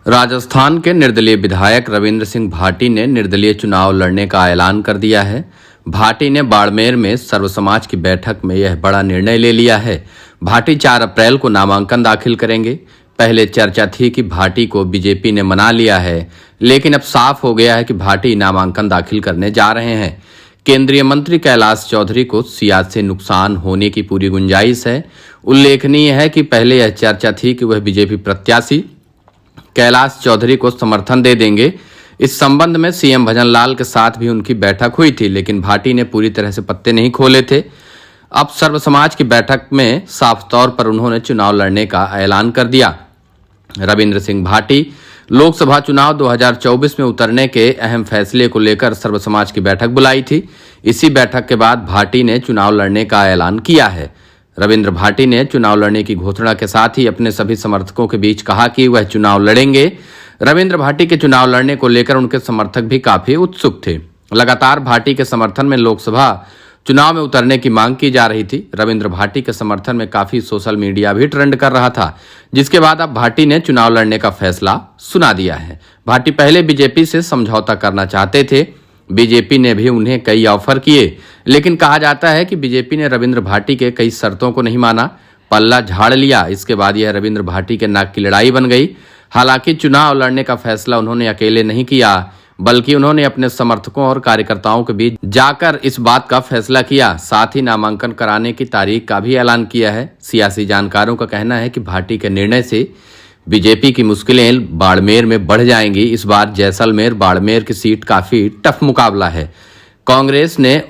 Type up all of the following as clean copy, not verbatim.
राजस्थान के निर्दलीय विधायक रविंद्र सिंह भाटी ने निर्दलीय चुनाव लड़ने का ऐलान कर दिया है। भाटी ने बाड़मेर में सर्व समाज की बैठक में यह बड़ा निर्णय ले लिया है। भाटी 4 अप्रैल को नामांकन दाखिल करेंगे। पहले चर्चा थी कि भाटी को बीजेपी ने मना लिया है, लेकिन अब साफ हो गया है कि भाटी नामांकन दाखिल करने जा रहे हैं। केंद्रीय मंत्री कैलाश चौधरी को सियासी नुकसान होने की पूरी गुंजाइश है। उल्लेखनीय है कि पहले यह चर्चा थी कि वह बीजेपी प्रत्याशी कैलाश चौधरी को समर्थन दे देंगे। इस संबंध में सीएम भजनलाल के साथ भी उनकी बैठक हुई थी, लेकिन भाटी ने पूरी तरह से पत्ते नहीं खोले थे। अब सर्व समाज की बैठक में साफ तौर पर उन्होंने चुनाव लड़ने का ऐलान कर दिया। रविंद्र सिंह भाटी लोकसभा चुनाव 2024 में उतरने के अहम फैसले को लेकर सर्व समाज की बैठक बुलाई थी। इसी बैठक के बाद भाटी ने चुनाव लड़ने का ऐलान किया है। रविंद्र भाटी ने चुनाव लड़ने की घोषणा के साथ ही अपने सभी समर्थकों के बीच कहा कि वह चुनाव लड़ेंगे। रविंद्र भाटी के चुनाव लड़ने को लेकर उनके समर्थक भी काफी उत्सुक थे। लगातार भाटी के समर्थन में लोकसभा चुनाव में उतरने की मांग की जा रही थी। रविंद्र भाटी के समर्थन में काफी सोशल मीडिया भी ट्रेंड कर रहा था, जिसके बाद अब भाटी ने चुनाव लड़ने का फैसला सुना दिया है। भाटी पहले बीजेपी से समझौता करना चाहते थे। बीजेपी ने भी उन्हें कई ऑफर किए, लेकिन कहा जाता है कि बीजेपी ने रविंद्र भाटी के कई शर्तों को नहीं माना, पल्ला झाड़ लिया। इसके बाद यह रविंद्र भाटी के नाक की लड़ाई बन गई। हालांकि चुनाव लड़ने का फैसला उन्होंने अकेले नहीं किया, बल्कि उन्होंने अपने समर्थकों और कार्यकर्ताओं के बीच जाकर इस बात का फैसला किया। साथ ही नामांकन कराने की तारीख का भी ऐलान किया है। सियासी जानकारों का कहना है कि भाटी के निर्णय से बीजेपी की मुश्किलें बाड़मेर में बढ़ जाएंगी। इस बार जैसलमेर बाड़मेर की सीट काफी टफ मुकाबला है। कांग्रेस ने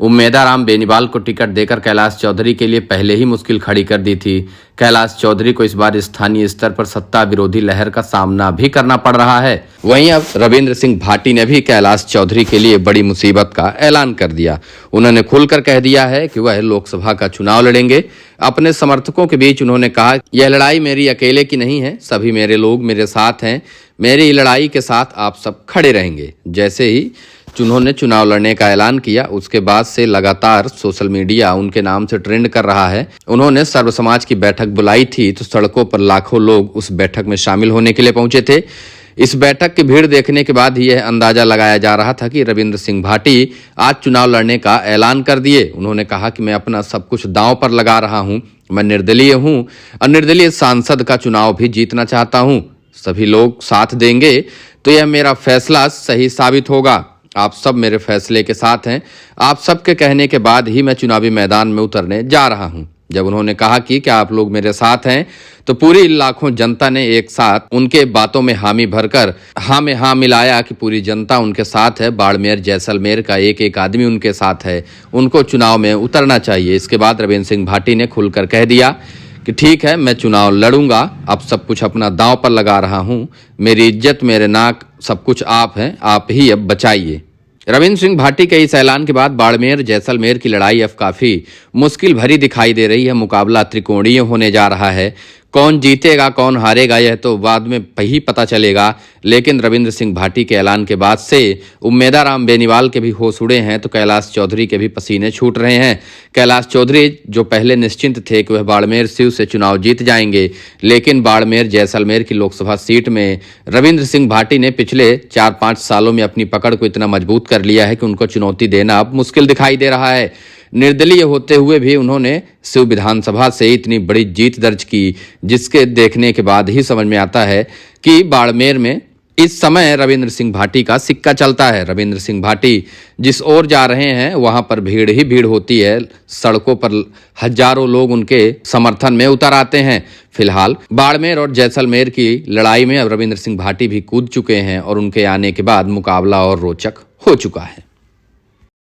उम्मेदाराम बेनीवाल को टिकट देकर कैलाश चौधरी के लिए पहले ही मुश्किल खड़ी कर दी थी। कैलाश चौधरी को इस बार स्थानीय स्तर पर सत्ता विरोधी लहर का सामना भी करना पड़ रहा है। वहीं अब रविंद्र सिंह भाटी ने भी कैलाश चौधरी के लिए बड़ी मुसीबत का ऐलान कर दिया। उन्होंने खुलकर कह दिया है कि वह लोकसभा का चुनाव लड़ेंगे। अपने समर्थकों के बीच उन्होंने कहा, यह लड़ाई मेरी अकेले की नहीं है, सभी मेरे लोग मेरे साथ हैं। मेरी लड़ाई के साथ आप सब खड़े रहेंगे। जैसे ही उन्होंने चुनाव लड़ने का ऐलान किया, उसके बाद से लगातार सोशल मीडिया उनके नाम से ट्रेंड कर रहा है। उन्होंने सर्व समाज की बैठक बुलाई थी, तो सड़कों पर लाखों लोग उस बैठक में शामिल होने के लिए पहुंचे थे। इस बैठक की भीड़ देखने के बाद ही यह अंदाजा लगाया जा रहा था कि रविंद्र सिंह भाटी आज चुनाव लड़ने का ऐलान कर दिए। उन्होंने कहा कि मैं अपना सब कुछ दांव पर लगा रहा हूं। मैं निर्दलीय हूं और निर्दलीय सांसद का चुनाव भी जीतना चाहता हूं। सभी लोग साथ देंगे तो यह मेरा फैसला सही साबित होगा। आप सब मेरे फैसले के साथ हैं। आप सबके कहने के बाद ही मैं चुनावी मैदान में उतरने जा रहा हूं। जब उन्होंने कहा कि क्या आप लोग मेरे साथ हैं, तो पूरी लाखों जनता ने एक साथ उनके बातों में हामी भरकर हाँ में हाँ मिलाया कि पूरी जनता उनके साथ है। बाड़मेर जैसलमेर का एक एक आदमी उनके साथ है। उनको चुनाव में उतरना चाहिए। इसके बाद रविंद्र सिंह भाटी ने खुलकर कह दिया कि ठीक है, मैं चुनाव लड़ूंगा। अब सब कुछ अपना दांव पर लगा रहा हूं। मेरी इज्जत, मेरे नाक, सब कुछ आप हैं। आप ही अब बचाइए। रविंद्र सिंह भाटी के इस ऐलान के बाद बाड़मेर जैसलमेर की लड़ाई अब काफी मुश्किल भरी दिखाई दे रही है। मुकाबला त्रिकोणीय होने जा रहा है। कौन जीतेगा कौन हारेगा यह तो बाद में ही पता चलेगा, लेकिन रविंद्र सिंह भाटी के ऐलान के बाद से उम्मेदाराम बेनीवाल के भी होश उड़े हैं, तो कैलाश चौधरी के भी पसीने छूट रहे हैं। कैलाश चौधरी जो पहले निश्चिंत थे कि वह बाड़मेर सीट से चुनाव जीत जाएंगे, लेकिन बाड़मेर जैसलमेर की लोकसभा सीट में रविंद्र सिंह भाटी ने पिछले 4-5 सालों में अपनी पकड़ को इतना मजबूत कर लिया है कि उनको चुनौती देना अब मुश्किल दिखाई दे रहा है। निर्दलीय होते हुए भी उन्होंने शिव विधानसभा से इतनी बड़ी जीत दर्ज की, जिसके देखने के बाद ही समझ में आता है कि बाड़मेर में इस समय रविंद्र सिंह भाटी का सिक्का चलता है। रविंद्र सिंह भाटी जिस ओर जा रहे हैं, वहां पर भीड़ ही भीड़ होती है। सड़कों पर हजारों लोग उनके समर्थन में उतर आते हैं। फिलहाल बाड़मेर और जैसलमेर की लड़ाई में अब रविंद्र सिंह भाटी भी कूद चुके हैं और उनके आने के बाद मुकाबला और रोचक हो चुका है।